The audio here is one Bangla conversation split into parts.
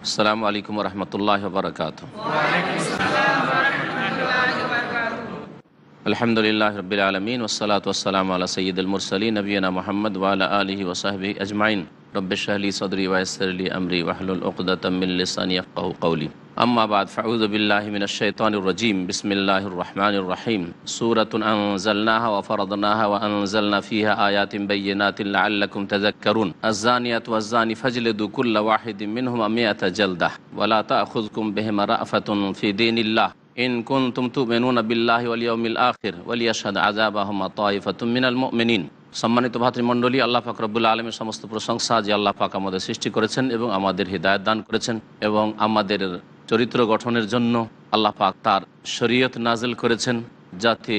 আসসালামু আলাইকুম রহমতুল্লাহ বারকাত। আলহামদুলিল্লাহ রবিল আলমিন ওসলাত ওসালাম আলা সঈদুল মুরসলিন নবীনা মোহাম্মদ ওয়ালা আলিহি ওসাহবি আজমাইন রব্বিশরাহলি সদরি ওয়াইসিরলি আমরি ওয়াহলুল উকদাতাম মিন লিসানি ইয়াফকাহু কওলি। আম্মা বাদ, ফাউযু বিল্লাহি মিনাশ শাইতানির রাজীম। বিসমিল্লাহির রহমানির রহিম। সূরাতুন আনজালনাহা ওয়া ফারাদনাহা ওয়া আনজালনা ফিহা আয়াতিন বাইয়িনাতিন লাআল্লাকুম তাযাক্কারুন। আয-যানিয়াতু ওয়াজ-যানি ফাজলিদু কুল্লা ওয়াহিদিন মিনহুমা মিআতা জালদাহ ওয়া লা তা'খুযকুম বিহিমা রা'ফাতুন ফি দীনিল্লাহ ইন কুনতুম তু'মিনুনা বিল্লাহি ওয়াল ইয়াউমিল আখির ওয়ালিয়াশহাদ আযাবাহুম তায়িফাতুম মিনাল মুমিনিন। সম্মানিত ভাতৃমণ্ডলী, আল্লাহ পাক রব্বুল আলামিনের সমস্ত প্রশংসা যে আল্লাহ পাক আমাদের সৃষ্টি করেছেন এবং আমাদের হিদায়াত দান করেছেন এবং আমাদের চরিত্র গঠনের জন্য আল্লাহ পাক তার শরীয়ত নাজিল করেছেন, যাতে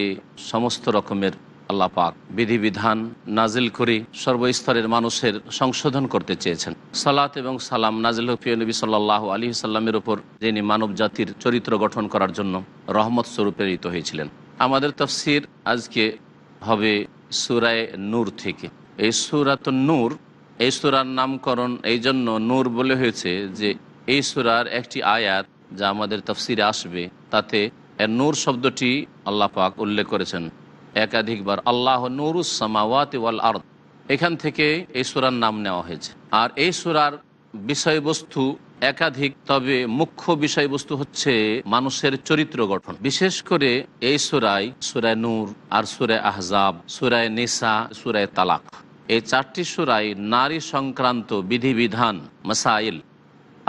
সমস্ত রকমের আল্লাহ পাক বিধিবিধান নাজিল করে সর্বস্তরের মানুষের সংশোধন করতে চেয়েছেন। সালাত এবং সালাম নাজিল প্রিয় নবী সাল্লাল্লাহু আলাইহি সাল্লামের উপর, যিনি মানব জাতির চরিত্র গঠন করার জন্য রহমত স্বরূপ প্রেরিত হয়েছিলেন। আমাদের তাফসীর আজকে হবে সূরায়ে নূর থেকে। এই সূরাতুন নূর, এই সূরার নামকরণ এই জন্য নূর বলে হয়েছে যে এই সূরার একটি আয়াত যা আমাদের তাফসীরে আসবে, তাতে নূর শব্দটি আল্লাহ পাক উল্লেখ করেছেন একাধিকবার। আল্লাহ নূরুস সামাওয়াতি ওয়াল আরদ, এখান থেকে এই সূরার নাম নেওয়া হয়েছে। আর এই সূরার বিষয়বস্তু একাধিক, তবে মুখ্য বিষয়বস্তু হচ্ছে মানুষের চরিত্র গঠন। বিশেষ করে এই সূরায় সূরা নূর আর সূরা আহজাব, সূরা নিসা, সূরা তালাক, এই চারটি সূরায় নারী সংক্রান্ত বিধিবিধান মাসাইল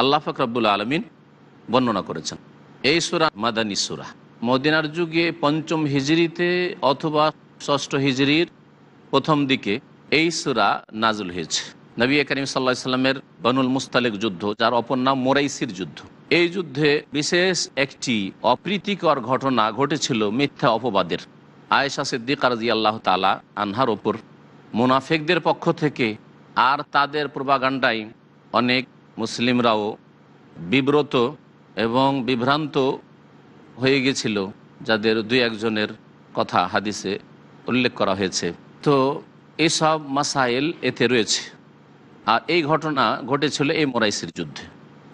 আল্লাহ পাক রব্বুল আলামিন বর্ণনা করেছেন। এই সূরা মাদানী সূরা, মদিনার যুগে ৫ম হিজরিতে অথবা ৬ষ্ঠ হিজরির প্রথম দিকে এই সূরা নাজুল হয়েছে। নবী করিম সাল্লাল্লাহু আলাইহি সাল্লামের বনুল মুস্তালিক যুদ্ধ, যার অপর নাম মোরাইসির যুদ্ধ, এই যুদ্ধে বিশেষ একটি অপ্রীতিকর ঘটনা ঘটেছিল মিথ্যা অপবাদের। আয়েশা সিদ্দিকা রাদিয়াল্লাহু তাআলা আনহার ওপর মুনাফিকদের পক্ষ থেকে আর তাদের প্রোপাগান্ডায় অনেক মুসলিমরাও বিব্রত এবং বিভ্রান্ত হয়ে গেছিল, যাদের দুই একজনের কথা হাদিসে উল্লেখ করা হয়েছে। তো এসব মাসাইল এতে রয়েছে। আর এই ঘটনা ঘটেছিল এই মোরাইসির যুদ্ধে।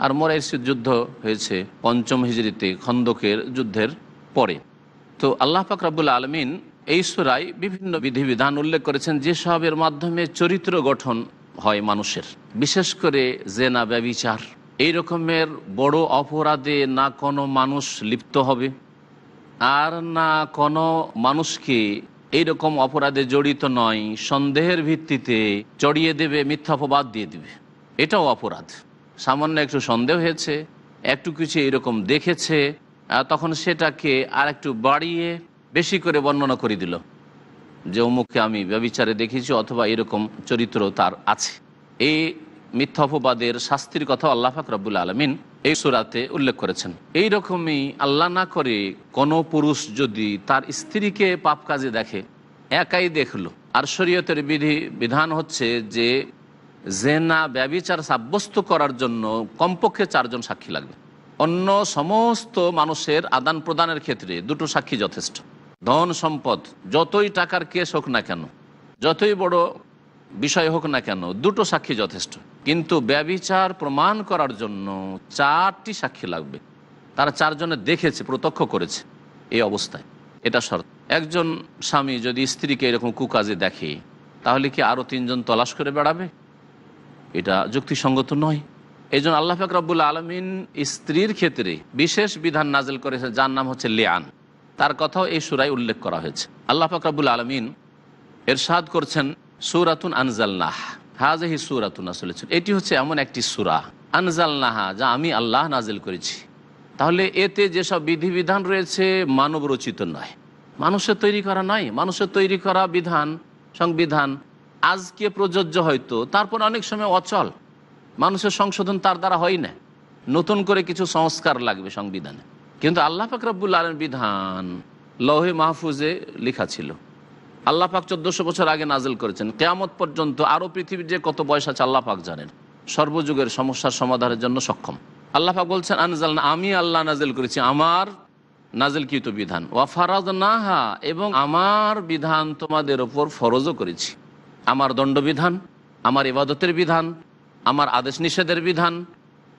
আর মোরাইসির যুদ্ধ হয়েছে ৫ম হিজরিতে, খন্দকের যুদ্ধের পরে। তো আল্লাহ পাক রব্বুল আলামিন এই সূরায় বিভিন্ন বিধিবিধান উল্লেখ করেছেন, যেসবের মাধ্যমে চরিত্র গঠন হয় মানুষের। বিশেষ করে জেনা, ব্যভিচার, এই রকমের বড় অপরাধে না কোনো মানুষ লিপ্ত হবে, আর না কোনো মানুষকে এইরকম অপরাধে জড়িত নয় সন্দেহের ভিত্তিতে চড়িয়ে দেবে, মিথ্যা অপবাদ দিয়ে দেবে। এটাও অপরাধ। সামান্য একটু সন্দেহ হয়েছে, একটু কিছু এরকম দেখেছে, তখন সেটাকে আর একটু বাড়িয়ে বেশি করে বর্ণনা করে দিল যে অমুককে আমি ব্যভিচারে দেখেছি, অথবা এরকম চরিত্র তার আছে। এই মিথ্যা অপবাদের শাস্তির কথা আল্লাহ পাক রব্বুল আলামিন এই সূরাতে উল্লেখ করেছেন। এই রকমই আল্লাহ না করে কোনো পুরুষ যদি তার স্ত্রীকে পাপ কাজে দেখে, একাই দেখলো, আর শরীয়তের বিধান হচ্ছে যে জেনা, ব্যভিচার সাব্যস্ত করার জন্য কমপক্ষে 4 জন সাক্ষী লাগবে। অন্য সমস্ত মানুষের আদান প্রদানের ক্ষেত্রে 2টো সাক্ষী যথেষ্ট। ধন সম্পদ, যতই টাকার কেস হোক না কেন, যতই বড় বিষয় হোক না কেন, 2টো সাক্ষী যথেষ্ট। কিন্তু ব্যভিচার প্রমাণ করার জন্য 4টি সাক্ষী লাগবে। তারা 4 জনে দেখেছে, প্রত্যক্ষ করেছে। এই অবস্থায় এটা শর্ত। একজন স্বামী যদি স্ত্রীকে এরকম কুকাজে দেখে, তাহলে কি আরও 3 জন তলাশ করে বেড়াবে? এটা যুক্তিসঙ্গত নয়। এই জন্য আল্লাহ পাক রব্বুল আলামিন স্ত্রীর ক্ষেত্রে বিশেষ বিধান নাজিল করেছে, যার নাম হচ্ছে লিআন। তার কথাও এই সূরায় উল্লেখ করা হয়েছে। আল্লাহ পাক রব্বুল আলামিন ইরশাদ করছেন, সূরাতুন আনজালনাহ হাযিহি সূরাতুন, আসলে এটি হচ্ছে এমন একটি সূরা, আনজালনাহা, যা আমি আল্লাহ নাজিল করেছি। তাহলে এতে যেসব বিধিবিধান রয়েছে মানব রচিত নয়, মানুষের তৈরি করা নয়। মানুষের তৈরি করা বিধান, সংবিধান আজকে প্রযোজ্য হয়তো, তারপর অনেক সময় অচল, মানুষের সংশোধন তার দ্বারা হয় না, নতুন করে কিছু সংস্কার লাগবে সংবিধানে। কিন্তু আল্লাহ পাক রব্বুল আলামিন বিধান লৌহে মাহফুজে লেখা ছিল। আল্লাহ পাক 1400 বছর আগে নাজিল করেছেন। কিয়ামত পর্যন্ত আরও পৃথিবীর যে কত বয়স আছে আল্লাহ পাক জানেন। সর্বযুগের সমস্যার সমাধানের জন্য সক্ষম। আল্লাহ পাক বলছেন, আনজালনা, আমি আল্লাহ নাজিল করেছি আমার নাজিলকৃত বিধান, ওয়া ফারাদনাহা, এবং আমার বিধান তোমাদের ওপর ফরজও করেছি। আমার দণ্ডবিধান, আমার ইবাদতের বিধান, আমার আদেশ নিষেধের বিধান,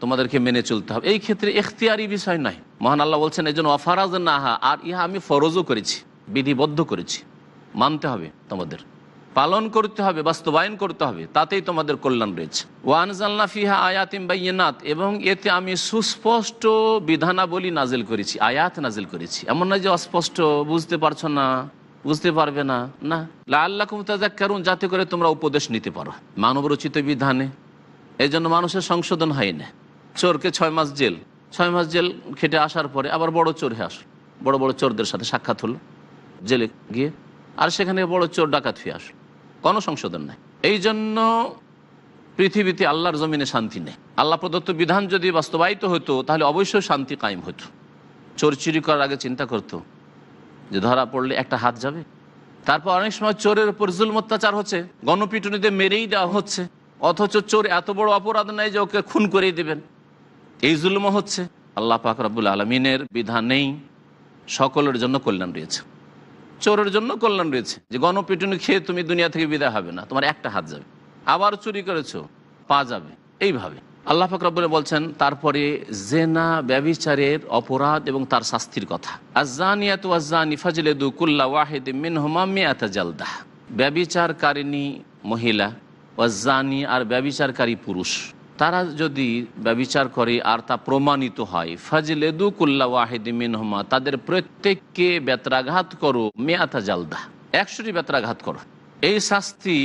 তোমাদেরকে মেনে চলতে হবে। এই ক্ষেত্রে এখতিয়ারি বিষয় নয়। মহান আল্লাহ বলছেন এই জন্য অফারাজ নাহা, আর ইহা আমি ফরজও করেছি, বিধিবদ্ধ করেছি, মানতে হবে, তোমাদের পালন করতে হবে, বাস্তবায়ন করতে হবে, তাতেই তোমাদের কল্যাণ রয়েছে। ওয়ানজালনা ফিহা আয়াতিম বাইয়িনাত, এবং এতে আমি সুস্পষ্ট বিধানাবলী নাজিল করেছি, আয়াত নাজিল করেছি। এমন নয় যে অস্পষ্ট, বুঝতে পারছো না, বুঝতে পারবে না, না, লাআল্লাকুম তাযাক্কারুন, যাতে করে তোমরা উপদেশ নিতে পারো মানব রচিত বিধানে। এই জন্য মানুষের সংশোধন হয় না। চোরকে 6 মাস জেল, 6 মাস জেল খেটে আসার পরে আবার বড় চোর হয়ে আসলো, বড় বড় চোরদের সাথে সাক্ষাৎ হলো জেলে গিয়ে, আর সেখানে বড় চোর ডাকাত ফিরে আসলো, কোনো সংশোধন নাই। এই জন্য পৃথিবীতে আল্লাহর জমিনে শান্তি নেই। আল্লাহ প্রদত্ত বিধান যদি বাস্তবায়িত হতো তাহলে অবশ্যই শান্তি কায়েম হতো। চোর চুরি করার আগে চিন্তা করতো যে ধরা পড়লে একটা হাত যাবে। তারপর অনেক সময় চোরের উপর জুলম অত্যাচার হচ্ছে, গণপিটুনিতে মেরেই দেওয়া হচ্ছে, অথচ চোর এত বড় অপরাধ নাই যে ওকে খুন করেই দেবেন, এই জুলম হচ্ছে। আল্লাহ পাক রব্বুল আলামিনের বিধানেই সকলের জন্য কল্যাণ রয়েছে। চোরের জন্য কল্যাণ রয়েছে যে গণপিটুনি খেয়ে তুমি দুনিয়া থেকে বিদায় হবে না, তোমার একটা হাত যাবে, আবার চুরি করেছো পা যাবে, এইভাবে আল্লাহ পাক রব্বুল বলছেন। তারপরে জেনা ব্যভিচারের অপরাধ এবং তার শাস্তির কথা, আয-যানিয়াতু ওয়াজ-যানি ফাজলিদু কুল্লা ওয়াহিদিম মিনহুমা মিআতা জালদাহ। ব্যভিচারকারিণী মহিলা, ওয়াজ-যানি আর ব্যভিচারকারী পুরুষ, তারা যদি ব্যভিচার করে আর তা প্রমাণিত হয়, ফাজলিদু কুল্লা ওয়াহিদিম মিনহুমা, তাদের প্রত্যেককে বেত্রাঘাত করো, মিআতা জালদাহ, 100টি বেত্রাঘাত করো। এই শাস্তি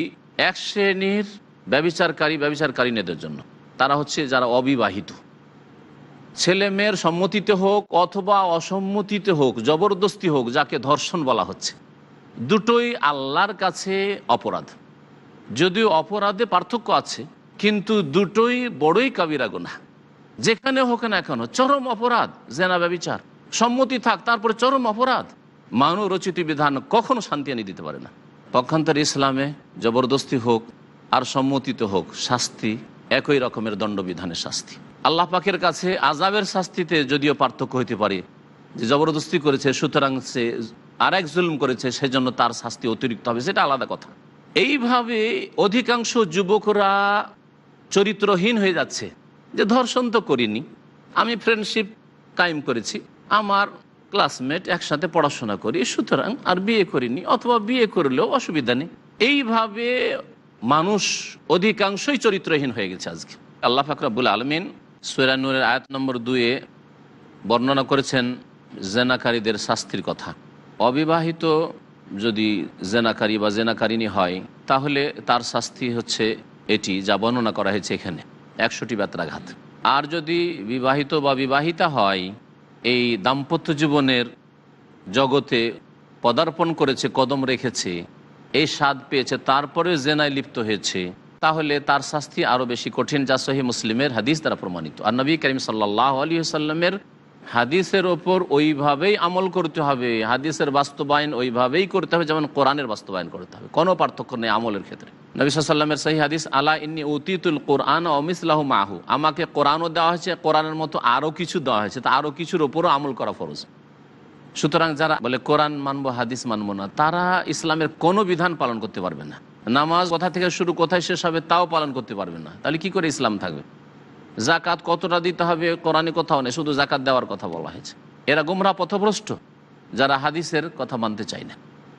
এক শ্রেণীর ব্যভিচারকারীদের জন্য, তারা হচ্ছে যারা অবিবাহিত, ছেলে মেয়ের সম্মতিতে হোক অথবা অসম্মতিতে হোক, জবরদস্তি হোক, যাকে ধর্ষণ বলা হচ্ছে, দুটোই আল্লাহর কাছে অপরাধ। যদিও অপরাধে পার্থক্য আছে, কিন্তু দুটোই বড়ই কাবিরা গুনাহ। যেখানে হোক না কেন চরম অপরাধ জেনা ব্যভিচার। সম্মতি থাক, তারপরে চরম অপরাধ। মানব রচিত বিধান কখনো শান্তি এনে দিতে পারে না। পক্ষান্তরে ইসলামে জবরদস্তি হোক আর সম্মতিতে হোক, শাস্তি একই রকমের দণ্ডবিধানের শাস্তি। আল্লাহ পাকের কাছে আযাবের শাস্তিতে যদিও পার্থক্য হতে পারে, যে জবরদস্তি করেছে সুতরাং সে আরেক জুলুম করেছে, সেজন্য তার শাস্তি অতিরিক্ত হবে, সেটা আলাদা কথা। এইভাবে অধিকাংশ যুবকরা চরিত্রহীন হয়ে যাচ্ছে, যে ধর্ষণ তো করিনি, আমি ফ্রেন্ডশিপ কায়েম করেছি, আমার ক্লাসমেট, একসাথে পড়াশোনা করি, সুতরাং আর বিয়ে করিনি, অথবা বিয়ে করলেও অসুবিধা নেই। এইভাবে মানুষ অধিকাংশই চরিত্রহীন হয়ে গেছে আজকে। আল্লাহ পাক রব্বুল আলামিন সূরা নূরের আয়াত নম্বর 2-এ বর্ণনা করেছেন জেনাকারীদের শাস্তির কথা। অবিবাহিত যদি জেনাকারী বা জেনাকারিনী হয়, তাহলে তার শাস্তি হচ্ছে এটি যা বর্ণনা করা হয়েছে এখানে, 100টি বেত্রাঘাত। আর যদি বিবাহিত বা বিবাহিতা হয়, এই দাম্পত্য জীবনের জগতে পদার্পণ করেছে, কদম রেখেছে, এই স্বাদ পেয়েছে, তারপরে জেনায় লিপ্ত হয়েছে, তাহলে তার শাস্তি আরও বেশি কঠিন, যা সহিহ মুসলিমের হাদিস দ্বারা প্রমাণিত। আর নবী করিম সাল্লাল্লাহু আলাইহি ওয়াসাল্লামের হাদিসের ওপর ওইভাবেই আমল করতে হবে, হাদিসের বাস্তবায়ন ওইভাবেই করতে হবে যেমন কোরআনের বাস্তবায়ন করতে হবে, কোনো পার্থক্য নেই আমলের ক্ষেত্রে। নবী সাল্লাল্লাহু আলাইহি ওয়াসাল্লামের সহিহ হাদিস, আলা ইন্নী উতিতুল কুরআন ওয়া মিসলাহু মাহু, আমাকে কোরআনও দেওয়া হয়েছে, কোরআনের মতো আরও কিছু দেওয়া হয়েছে, তা আরও কিছুর ওপরও আমল করা ফরজ। সুতরাং যারা বলে কোরআন মানবো হাদিস মানবো না, তারা ইসলামের কোনো বিধান পালন করতে পারবে না। নামাজ কোথা থেকে শুরু কোথায় শেষ হবে তাও পালন করতে পারবে না, তাহলে কি করে ইসলাম থাকবে? জাকাত কতটা দিতে হবে কোরআনে কোথাও নেই, শুধু জাকাত দেওয়ার কথা বলা হয়েছে। এরা গোমরাহ পথভ্রষ্ট, যারা হাদিসের কথা মানতে চায় না।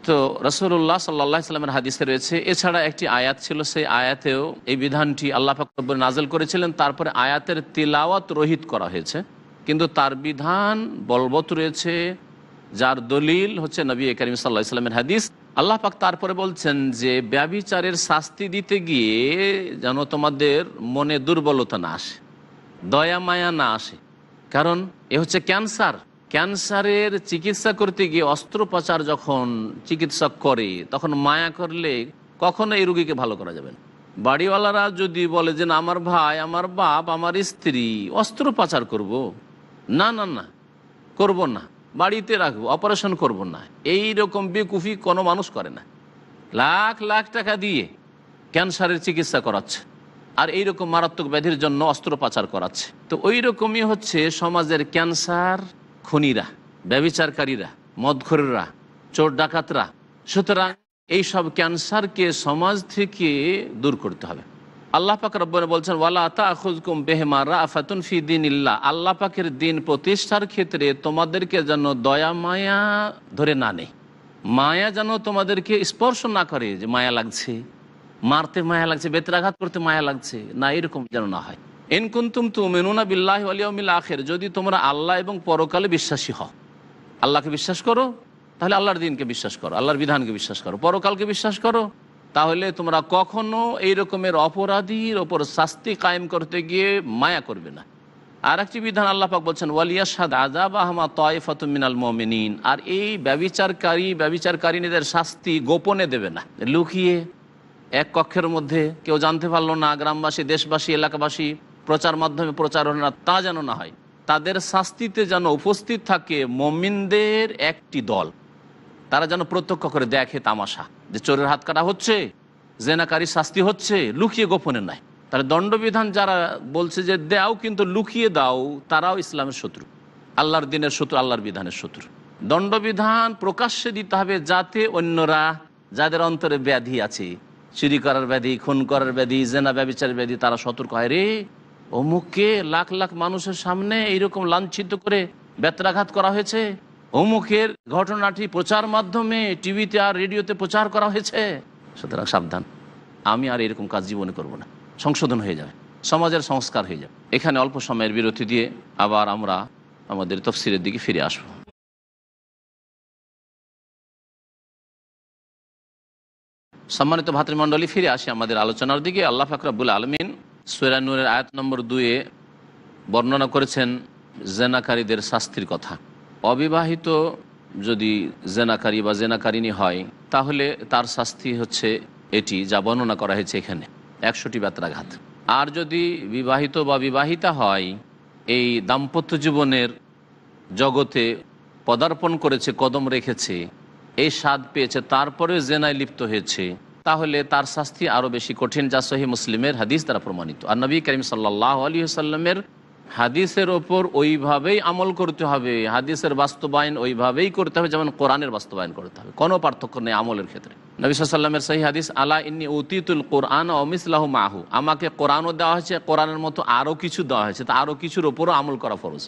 তো রাসূলুল্লাহ সাল্লাল্লাহু আলাইহি ওয়াসাল্লামের হাদিসে রয়েছে, এছাড়া একটি আয়াত ছিল, সেই আয়াতেও এই বিধানটি আল্লাহ পাক রব্বুল নাযিল করেছিলেন, তারপরে আয়াতের তিলাওয়াত রহিত করা হয়েছে, কিন্তু তার বিধান বলবৎ রয়েছে, যার দলিল হচ্ছে নবী করিম সাল্লাল্লাহু আলাইহি ওয়াসাল্লামের হাদিস। আল্লাহ পাক তারপরে বলছেন যে ব্যভিচারের শাস্তি দিতে গিয়ে যেন তোমাদের মনে দুর্বলতা না আসে, দয়া মায়া না আসে, কারণ এ হচ্ছে ক্যান্সার। ক্যান্সারের চিকিৎসা করতে গিয়ে অস্ত্রোপচার যখন চিকিৎসক করে, তখন মায়া করলে কখনো এই রোগীকে ভালো করা যাবে না। বাড়িওয়ালারা যদি বলে যে না, আমার ভাই, আমার বাপ, আমার স্ত্রী, অস্ত্রোপচার করব, না না না করব না, বাড়িতে রাখবো, অপারেশন করব না, এই রকম বেকুফি কোনো মানুষ করে না। লাখ লাখ টাকা দিয়ে ক্যান্সারের চিকিৎসা করাচ্ছে, আর এইরকম মারাত্মক ব্যাধির জন্য অস্ত্রোপচার করাচ্ছে। তো ওই রকমই হচ্ছে সমাজের ক্যান্সার খুনিরা, ব্যভিচারকারীরা, মদখোররা, চোর ডাকাতরা। সুতরাং এইসব ক্যান্সারকে সমাজ থেকে দূর করতে হবে। আল্লাহ পাক রব্বানা বলছেন ওয়ালা তাখুযকুম বিহিমা রাফাতুন ফি দীনিল্লাহ, আল্লাহ পাকের দিন প্রতিষ্ঠার ক্ষেত্রে তোমাদেরকে যেন দয়া মায়া ধরে না নেয়, মায়া যেন তোমাদেরকে স্পর্শ না করে, যে মায়া লাগছে, মারতে মায়া লাগছে, বেত্রাঘাত করতে মায়া লাগছে, না, এরকম যেন না হয়। ইন কুনতুম তুমিনুনা বিল্লাহি ওয়াল ইয়াউমিল আখির, যদি তোমরা আল্লাহ এবং পরকালে বিশ্বাসী হও, আল্লাহকে বিশ্বাস করো, তাহলে আল্লাহর দিনকে বিশ্বাস করো, আল্লাহর বিধানকে বিশ্বাস করো, পরকালকে বিশ্বাস করো, তাহলে তোমরা কখনো এই রকমের অপরাধীর ওপর শাস্তি কায়েম করতে গিয়ে মায়া করবে না। আর একটি বিধান আল্লাহ পাক বলছেন ওয়ালিয়াশহাদ আযাবাহুমা তায়ফাতুম মিনাল মুমিনিন, আর এই ব্যভিচারকারীদের শাস্তি গোপনে দেবে না, লুকিয়ে এক কক্ষের মধ্যে কেউ জানতে পারলো না, গ্রামবাসী, দেশবাসী, এলাকাবাসী, প্রচার মাধ্যমে প্রচার হলো না, তা যেন না হয়। তাদের শাস্তিতে যেন উপস্থিত থাকে মুমিনদের একটি দল, তারা যেন প্রত্যক্ষ করে দেখে তামাশা, যে চোরের হাত কাটা হচ্ছে, জেনাকারী শাস্তি হচ্ছে, লুকিয়ে গোপনে নাই। তাহলে দণ্ডবিধান যারা বলছে যে দাও কিন্তু লুকিয়ে দাও, তারাও ইসলামের শত্রু, আল্লাহর দিনের শত্রু, আল্লাহর বিধানের শত্রু। দণ্ডবিধান প্রকাশ্যে দিতে হবে, যাতে অন্যরা, যাদের অন্তরে ব্যাধি আছে, চুরি করার ব্যাধি, খুন করার ব্যাধি, জেনা ব্যভিচারের ব্যাধি, তারা সতর্ক হয়, রে অমুককে লাখ লাখ মানুষের সামনে এইরকম লাঞ্ছিত করে বেত্রাঘাত করা হয়েছে, অমুকের ঘটনাটি প্রচার মাধ্যমে টিভিতে আর রেডিওতে প্রচার করা হয়েছে, সুতরাং সাবধান, আমি আর এরকম কাজ জীবনে করব না। সংশোধন হয়ে যাবে, সমাজের সংস্কার হয়ে যাবে। এখানে অল্প সময়ের বিরতি দিয়ে আবার আমরা আমাদের তাফসীরের দিকে ফিরে আসব। সম্মানিত ভাতৃমণ্ডলী, ফিরে আসি আমাদের আলোচনার দিকে। আল্লাহ পাক রব্বুল আলামিন সূরা নূরের আয়াত নম্বর 2-এ বর্ণনা করেছেন জেনাকারীদের শাস্তির কথা। অবিবাহিত যদি জেনাকারী বা জেনাকারিনী হয়, তাহলে তার শাস্তি হচ্ছে এটি যা বর্ণনা করা হয়েছে এখানে, 100টি বেত্রাঘাত। আর যদি বিবাহিত বা বিবাহিতা হয়, এই দাম্পত্য জীবনের জগতে পদার্পণ করেছে, কদম রেখেছে, এই স্বাদ পেয়েছে, তারপরে জেনায় লিপ্ত হয়েছে, তাহলে তার শাস্তি আরও বেশি কঠিন, যা সহিহ মুসলিমের হাদিস দ্বারা প্রমাণিত। আর নবী করিম সাল্লাল্লাহু আলাইহি ওয়াসাল্লামের হাদিসের ওপর ওইভাবেই আমল করতে হবে, হাদিসের বাস্তবায়ন ওইভাবেই করতে হবে যেমন কোরআনের বাস্তবায়ন করতে হবে, কোনো পার্থক্য নেই আমলের ক্ষেত্রে। নবী সাল্লাল্লাহু আলাইহি ওয়াসাল্লামের সহিহ হাদিস, আলা ইন্নী উতিতুল কুরআন ওয়া মিসলাহু মাহু, আমাকে কোরআনও দেওয়া হয়েছে, কোরআনের মতো আরও কিছু দেওয়া হয়েছে, তা আরও কিছুর ওপরও আমল করা ফরজ।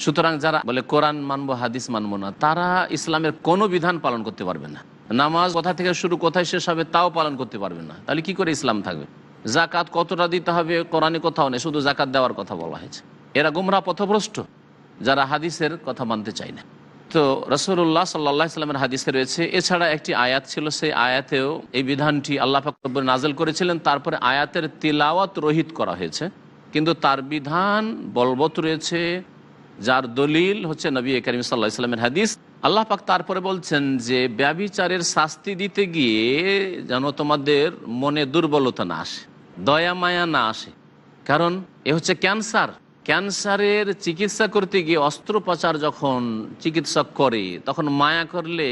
সুতরাং যারা বলে কোরআন মানবো, হাদিস মানবো না, তারা ইসলামের কোনো বিধান পালন করতে পারবে না। নামাজ কোথা থেকে শুরু কোথায় শেষ হবে তাও পালন করতে পারবে না, তাহলে কি করে ইসলাম থাকবে? জাকাত কতটা দিতে হবে কোরআনে কোথাও নেই, শুধু জাকাত দেওয়ার কথা বলা হয়েছে। এরা গোমরা, পথভ্রষ্ট, যারা হাদিসের কথা মানতে চায় না। তো রাসূলুল্লাহ সাল্লাল্লাহু আলাইহি ওয়াসাল্লামের হাদিসে রয়েছে, এছাড়া একটি আয়াত ছিল, সেই আয়াতেও এই বিধানটি আল্লাহ পাক রব্বুল নাযিল করেছিলেন, তারপরে আয়াতের তিলাওয়াত রহিত করা হয়েছে, কিন্তু তার বিধান বলবৎ রয়েছে, যার দলিল হচ্ছে নবী করিম সাল্লাল্লাহু আলাইহি ওয়াসাল্লামের হাদিস। আল্লাহ পাক তারপরে বলছেন যে ব্যভিচারের শাস্তি দিতে গিয়ে যেন তোমাদের মনে দুর্বলতা না আসে, দয়া মায়া না আসে, কারণ এ হচ্ছে ক্যান্সার। ক্যান্সারের চিকিৎসা করতে গিয়ে অস্ত্রোপচার যখন চিকিৎসক করে, তখন মায়া করলে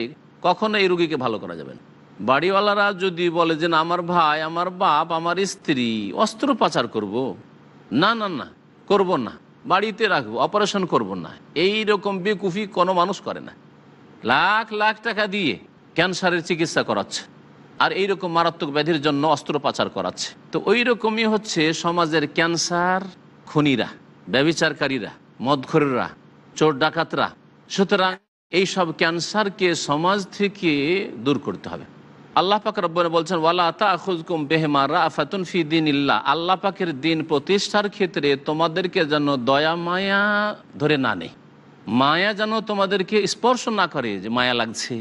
কখনো এই রোগীকে ভালো করা যাবে না। বাড়িওয়ালারা যদি বলে যে না, আমার ভাই, আমার বাপ, আমার স্ত্রী, অস্ত্রোপচার করব, না না না, করব না, বাড়িতে রাখবো, অপারেশন করব না, এই রকম বেকুফি কোনো মানুষ করে না। লাখ লাখ টাকা দিয়ে ক্যান্সারের চিকিৎসা করাচ্ছে, আর এইরকম মারাত্মক ব্যাধির জন্য অস্ত্রোপচার করাচ্ছে। তো ওই রকমই হচ্ছে সমাজের ক্যান্সার খুনিরা, ব্যভিচারকারীরা, মদখোররা, চোর ডাকাতরা। সুতরাং এইসব ক্যান্সারকে সমাজ থেকে দূর করতে হবে। আল্লাহ পাক রব্বানা বলছেন ওয়ালা তাখুযকুম বিহিমা রাফাতুন ফি দীনিল্লাহ, আল্লাহ পাকের দিন প্রতিষ্ঠার ক্ষেত্রে তোমাদেরকে যেন দয়া মায়া ধরে না নেয়, মায়া যেন তোমাদেরকে স্পর্শ না করে, যে মায়া লাগছে,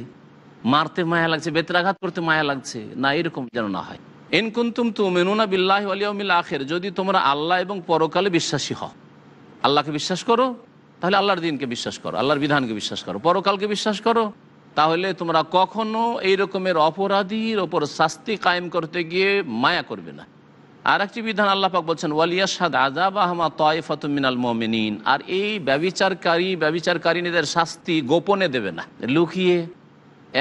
মারতে মায়া লাগছে, বেত্রাঘাত করতে মায়া লাগছে, না, এরকম যেন না হয়। ইন কুনতুম তুমিনুনা বিল্লাহি ওয়াল ইয়াউমিল আখির, যদি তোমরা আল্লাহ এবং পরকালে বিশ্বাসী হও, আল্লাহকে বিশ্বাস করো, তাহলে আল্লাহর দিনকে বিশ্বাস করো, আল্লাহর বিধানকে বিশ্বাস করো, পরকালকে বিশ্বাস করো, তাহলে তোমরা কখনো এই রকমের অপরাধীর ওপর শাস্তি কায়েম করতে গিয়ে মায়া করবে না। আর একটি বিধান আল্লাহ পাক বলছেন ওয়ালিয়াশহাদ আযাবাহুমা তায়ফাতুম মিনাল মুমিনিন, আর এই ব্যভিচারকারীদের শাস্তি গোপনে দেবে না, লুকিয়ে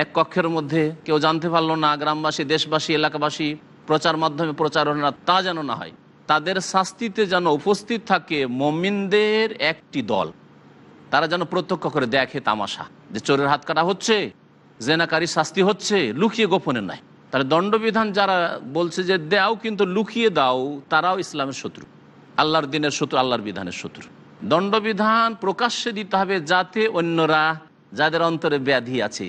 এক কক্ষের মধ্যে কেউ জানতে পারলো না, গ্রামবাসী, দেশবাসী, এলাকাবাসী, প্রচার মাধ্যমে প্রচার হলো না, তা যেন না হয়। তাদের শাস্তিতে যেন উপস্থিত থাকে মুমিনদের একটি দল, তারা যেন প্রত্যক্ষ করে দেখে তামাশা, যে চোরের হাত কাটা হচ্ছে, জেনাকারী শাস্তি হচ্ছে, লুকিয়ে গোপনে নয়। তাহলে দণ্ডবিধান যারা বলছে যে দাও কিন্তু লুকিয়ে দাও, তারাও ইসলামের শত্রু, আল্লাহর দিনের শত্রু, আল্লাহর বিধানের শত্রু। দণ্ডবিধান প্রকাশ্যে দিতে হবে, যাতে অন্যরা, যাদের অন্তরে ব্যাধি আছে,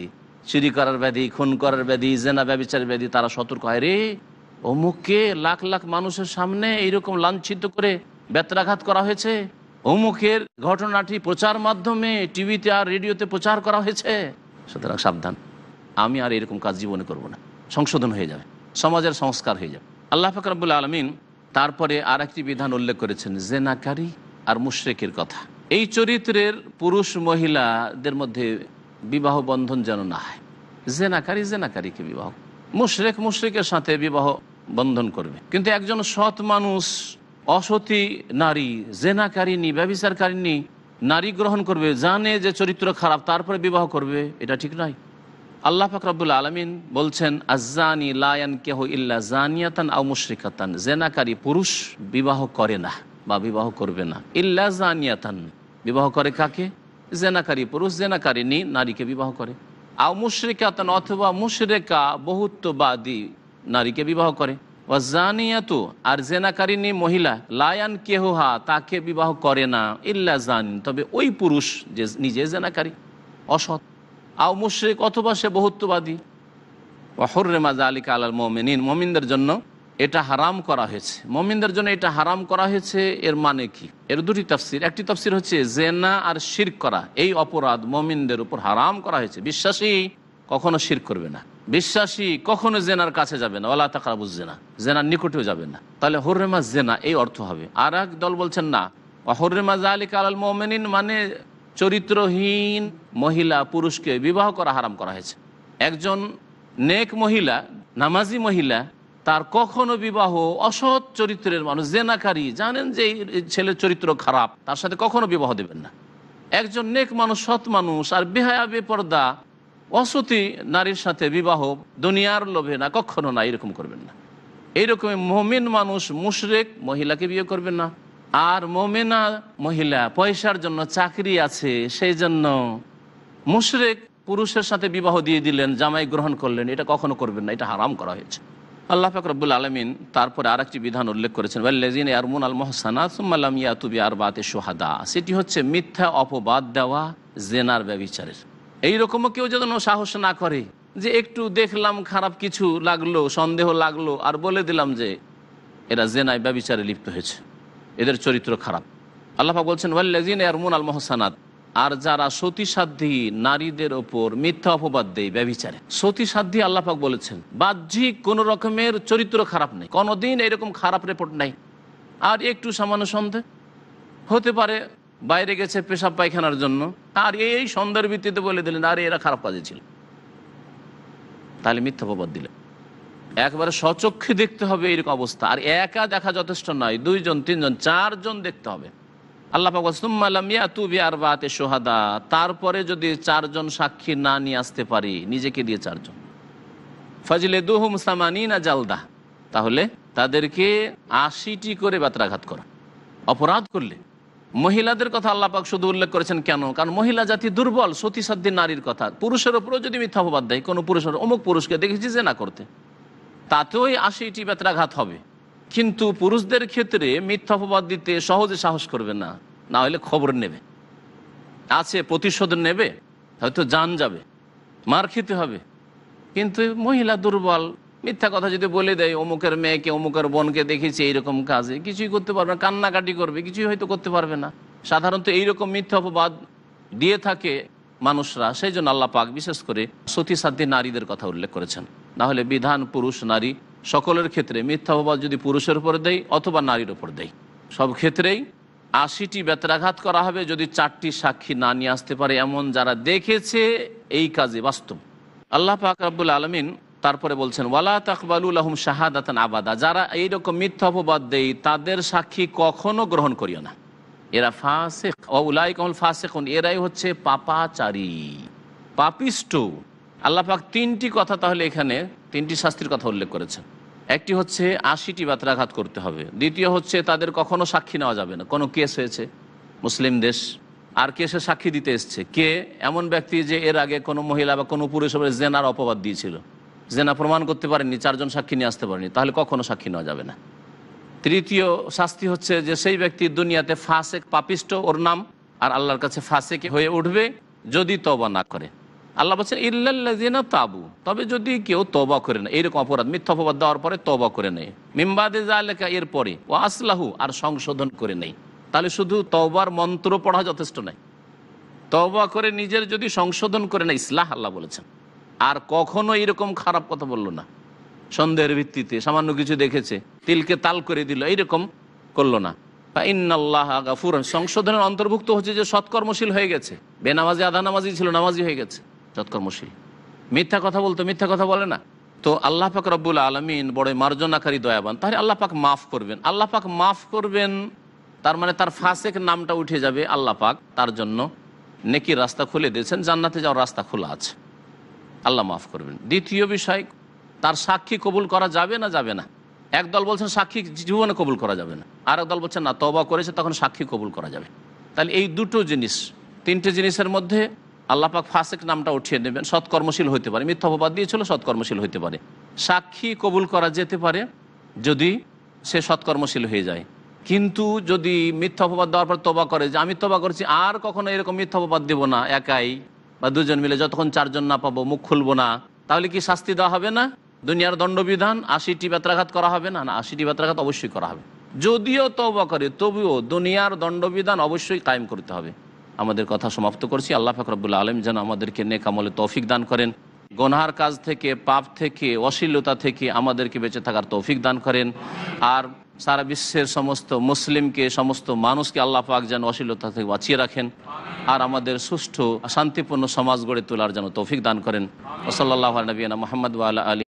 চুরি করার ব্যাধি, খুন করার ব্যাধি, জেনা ব্যভিচারের ব্যাধি, তারা সতর্ক হয়, রে অমুককে লাখ লাখ মানুষের সামনে এইরকম লাঞ্ছিত করে বেত্রাঘাত করা হয়েছে, অমুকের ঘটনাটি প্রচার মাধ্যমে টিভিতে আর রেডিওতে প্রচার করা হয়েছে, সুতরাং সাবধান, আমি আর এরকম কাজ জীবনে করব না। সংশোধন হয়ে যাবে, সমাজের সংস্কার হয়ে যাবে। আল্লাহ পাক রব্বুল আলামিন তারপরে আর একটি বিধান উল্লেখ করেছেন, জেনাকারী আর মুশরিকের কথা। এই চরিত্রের পুরুষ মহিলাদের মধ্যে বিবাহ বন্ধন যেন না হয়। জেনাকারী জেনাকারীকে বিবাহ, মুশরিক মুশরিকের সাথে বিবাহ বন্ধন করবে, কিন্তু একজন সৎ মানুষ অসতী নারী, জেনাকারিনী, ব্যভিচারকারিনী নারী গ্রহণ করবে, জানে যে চরিত্র খারাপ, তারপরে বিবাহ করবে, এটা ঠিক নয়। আল্লাহ পাক রব্বুল আলামিন বলছেন, আজ্জানি লা ইয়ানকিহু ইল্লা জানিয়াতান আও মুশরিকাতান, জেনাকারী পুরুষ বিবাহ করে না বা বিবাহ করবে না, ইল্লা জানিয়াতান, বিবাহ করে কাকে? জেনাকারী পুরুষ জেনাকারিনী নারীকে বিবাহ করে, আও মুশরিকাতান, অথবা মুশরিকা বহুত্ববাদী নারীকে বিবাহ করে, ওয়া জানিয়াতু, আর জেনাকারিনী মহিলা, লা ইয়ানকিহুহা, তাকে বিবাহ করে না, ইল্লা জানি, তবে ওই পুরুষ যে নিজে জেনাকারী অসৎ, আও মুশরিক, অথবা সে বহুত্ববাদী। ওয়া হুররিমা যালিকা আলাল মুমিনিন, মুমিনদের জন্য এটা হারাম করা হয়েছে, মুমিনদের জন্য এটা হারাম করা হয়েছে। এর মানে কি? এর দুটি তাফসীর। একটি তাফসীর হচ্ছে জেনা আর শিরক করা, এই অপরাধ মুমিনদের উপর হারাম করা হয়েছে। বিশ্বাসী কখনো শিরক করবে না, বিশ্বাসী কখনো জেনার কাছে যাবে না, ওয়ালা তাকরাবুজ জেনা, জেনার নিকটেও যাবে না, তাহলে হুররিমা জেনা এই অর্থ হবে। আর এক দল বলছেন না, ওয়া হুররিমা যালিকা আলাল মুমিনিন মানে চরিত্রহীন মহিলা পুরুষকে বিবাহ করা হারাম করা হয়েছে। একজন নেক মহিলা, নামাজি মহিলা, তার কখনো বিবাহ অসৎ চরিত্রের মানুষ, জেনাকারী, জানেন যে এই ছেলের চরিত্র খারাপ, তার সাথে কখনো বিবাহ দেবেন না। একজন নেক মানুষ, সৎ মানুষ, আর বেহায়া বেপর্দা অসতী নারীর সাথে বিবাহ দুনিয়ার লোভে না, কখনো না, এরকম করবেন না। এইরকম মুমিন মানুষ মুশরিক মহিলাকে বিয়ে করবেন না। আর মুমিনা মহিলা পয়সার জন্য, চাকরি আছে সেই জন্য মুশরিক পুরুষের সাথে বিবাহ দিয়ে দিলেন, জামাই গ্রহণ করলেন, এটা কখনো করবেন না, এটা হারাম করা হয়েছে। আল্লাহ পাক রব্বুল আলামিন তারপরে আরেকটি বিধান উল্লেখ করেছেন, ওয়াল্লাযিনা ইয়ারমুনাল মুহসানাত সুম্মা লাম ইয়াতু বিআরবাতি শুহাদা, সেটি হচ্ছে মিথ্যা অপবাদ দেওয়া জেনার ব্যভিচারের। এইরকমও কেউ যেন সাহস না করে যে একটু দেখলাম খারাপ কিছু লাগলো, সন্দেহ লাগলো, আর বলে দিলাম যে এরা জেনায় ব্যভিচারে লিপ্ত হয়েছে, এদের চরিত্র খারাপ। আল্লাহ পাক বলছেন, ওয়াল্লাযিনা ইয়ারমুনাল মুহসানাত, আর যারা সতীসাধ্যী নারীদের ওপর মিথ্যা অপবাদ দেয় ব্যভিচারে। সতীসাধ্যী আল্লাহ পাক বলেছেন বাহ্যিক কোনো রকমের চরিত্র খারাপ নেই, কোনোদিন এরকম খারাপ রিপোর্ট নাই, আর একটু সামান্য সন্দেহ হতে পারে, বাইরে গেছে পেশাব পায়খানার জন্য, আর এই সন্দেহের ভিত্তিতে বলে দিলেন আরে এরা খারাপ কাজে ছিল, তাহলে মিথ্যা অপবাদ দিলেন। একবারে স্বচক্ষে দেখতে হবে এরকম অবস্থা, আর একা দেখা যথেষ্ট নয়, 2 জন 3 জন 4 জন দেখতে হবে। আল্লাহ পাক সুম্মা লাম ইয়াতু বিআরবাতি শুহাদা, তারপরে যদি 4 জন সাক্ষী না নিয়ে আসতে পারি, নিজেকে দিয়ে 4 জন, ফাজলিদুহুম সামানিনা জালদা, তাহলে তাদেরকে 80টি করে বেত্রাঘাত করা। অপরাধ করলে মহিলাদের কথা আল্লাহ পাক শুধু উল্লেখ করেছেন কেন? কারণ মহিলা জাতি দুর্বল, সতীসাধ্যী নারীর কথা। পুরুষের ওপরেও যদি মিথ্যা অপবাদ দেয়, কোনো পুরুষের অমুক পুরুষকে দেখেছি যে না করতে, তাতেও 80টি বেত্রাঘাত হবে। কিন্তু পুরুষদের ক্ষেত্রে মিথ্যা অপবাদ দিতে সহজে সাহস করবে না, না হলে খবর নেবে, আছে প্রতিশোধ নেবে, হয়তো জান যাবে, মার খেতে হবে। কিন্তু মহিলা দুর্বল, মিথ্যা কথা যদি বলে দেয়, অমুকের মেয়েকে অমুকের বোনকে দেখেছি এইরকম কাজে, কিছুই করতে পারবে না, কান্নাকাটি করবে, কিছুই হয়তো করতে পারবে না। সাধারণত এইরকম মিথ্যা অপবাদ দিয়ে থাকে মানুষরা, সেই জন্য আল্লাহ পাক বিশেষ করে সতীসাধ্যী নারীদের কথা উল্লেখ করেছেন। না হলে বিধান পুরুষ নারী সকলের ক্ষেত্রে, মিথ্যা অপবাদ যদি পুরুষের উপর দেয় অথবা নারীর উপর দেয়, সব ক্ষেত্রেই 80টি বেত্রাঘাত করা হবে যদি 4টি সাক্ষী না নিয়ে আসতে পারে, এমন যারা দেখেছে এই কাজে বাস্তব। আল্লাহ পাক রব্বুল আলামিন তারপরে বলছেন, ওয়ালা তাকবালু লাহুম শাহাদাতান আবাদা, যারা এইরকম মিথ্যা অপবাদ দেয় তাদের সাক্ষী কখনো গ্রহণ করিও না, এরা ফাসিক, উলাইকাহুল ফাসিকুন, এরাই হচ্ছে পাপাচারী, পাপিষ্ট। আল্লাহ পাক 3টি কথা তাহলে এখানে 3টি শাস্তির কথা উল্লেখ করেছেন। একটি হচ্ছে 80টি বেত্রাঘাত করতে হবে, দ্বিতীয় হচ্ছে তাদের কখনো সাক্ষী নেওয়া যাবে না। কোনো কেস হয়েছে মুসলিম দেশ, আর কেসে সাক্ষী দিতে এসছে কে? এমন ব্যক্তি যে এর আগে কোনো মহিলা বা কোনো পুরুষ জেনার অপবাদ দিয়েছিল, জেনা প্রমাণ করতে পারেননি, 4 জন সাক্ষী নিয়ে আসতে পারেনি, তাহলে কখনো সাক্ষী নেওয়া যাবে না। তৃতীয় শাস্তি হচ্ছে যে সেই ব্যক্তি দুনিয়াতে ফাসেক পাপিষ্ট ওর নাম, আর আল্লাহর কাছে ফাসেক হয়ে উঠবে যদি তওবা না করে। আল্লাহ বলছেন ইল্লাল্লাযিনা তাবু, তবে যদি কেউ তওবা করে না, এইরকম অপরাধ মিথ্যা অপবাদ দেওয়ার পরে তওবা করে নেয়, মিম্বাদে যালিকা এর পরে, ও আসলাহু আর সংশোধন করে নেই, তাহলে শুধু তওবার মন্ত্র পড়া যথেষ্ট নয়, তওবা করে নিজের যদি সংশোধন করে নেয়, ইসলাহ আল্লাহ বলেছেন, আর কখনো এরকম খারাপ কথা বলল না, সন্দেহের ভিত্তিতে সামান্য কিছু দেখেছে তিলকে তাল করে দিল, এইরকম করলো না। ইন্নাল্লাহ গাফুরুন, সংশোধনের অন্তর্ভুক্ত হচ্ছে যে সৎকর্মশীল হয়ে গেছে, বেনামাজি আধা নামাজি ছিল নামাজি হয়ে গেছে, সৎকর্মশীল। মিথ্যা কথা বলতো, মিথ্যা কথা বলে না। তো আল্লাহ পাক রব্বুল আলামিন বড় মার্জনাকারী দয়াবান, তাহলে আল্লাহ পাক মাফ করবেন। আল্লাহ পাক মাফ করবেন তার মানে তার ফাসেক নামটা উঠে যাবে, আল্লাহ পাক তার জন্য নেকির রাস্তা খুলে দিয়েছেন, জান্নাতে যাওয়ার রাস্তা খোলা আছে, আল্লাহ মাফ করবেন। দ্বিতীয় বিষয়, তার সাক্ষী কবুল করা যাবে না যাবে না। একদল বলছেন সাক্ষী জীবনে কবুল করা যাবে না, আর একদল বলছেন না, তওবা করেছে তখন সাক্ষী কবুল করা যাবে। তাহলে এই দুটো জিনিস, 3টে জিনিসের মধ্যে আল্লাহ পাক ফাসেক নামটা উঠিয়ে নেবেন, সৎকর্মশীল হতে পারে, মিথ্যা অপবাদ দিয়েছিল সৎকর্মশীল হতে পারে, সাক্ষী কবুল করা যেতে পারে যদি সে সৎকর্মশীল হয়ে যায়। কিন্তু যদি মিথ্যা অপবাদ দেওয়ার পর তওবা করে যে আমি তওবা করেছি আর কখনো এরকম মিথ্যা অপবাদ দেবো না, একাই বা 2 জন মিলে, যতক্ষণ 4 জন না পাবো মুখ খুলবো না, তাহলে কি শাস্তি দেওয়া হবে না? দুনিয়ার দণ্ডবিধান 80টি বেত্রাঘাত করা হবে না? না, 80টি বেত্রাঘাত অবশ্যই করা হবে। যদিও তওবা করে তবুও দুনিয়ার দণ্ডবিধান অবশ্যই কায়েম করতে হবে। আমাদের কথা সমাপ্ত করছি। আল্লাহ পাক রব্বুল আলামিন যেন আমাদেরকে নেক আমলে তৌফিক দান করেন, গুনাহের কাজ থেকে, পাপ থেকে, অশ্লীলতা থেকে আমাদেরকে বেঁচে থাকার তৌফিক দান করেন। আর সারা বিশ্বের সমস্ত মুসলিমকে, সমস্ত মানুষকে আল্লাহ পাক যেন অশ্লীলতা থেকে বাঁচিয়ে রাখেন, আর আমাদের সুষ্ঠু শান্তিপূর্ণ সমাজ গড়ে তোলার যেন তৌফিক দান করেন। ওয়া সাল্লাল্লাহু আলা নবিয়িনা মুহাম্মদ ওয়া আলা আলিহি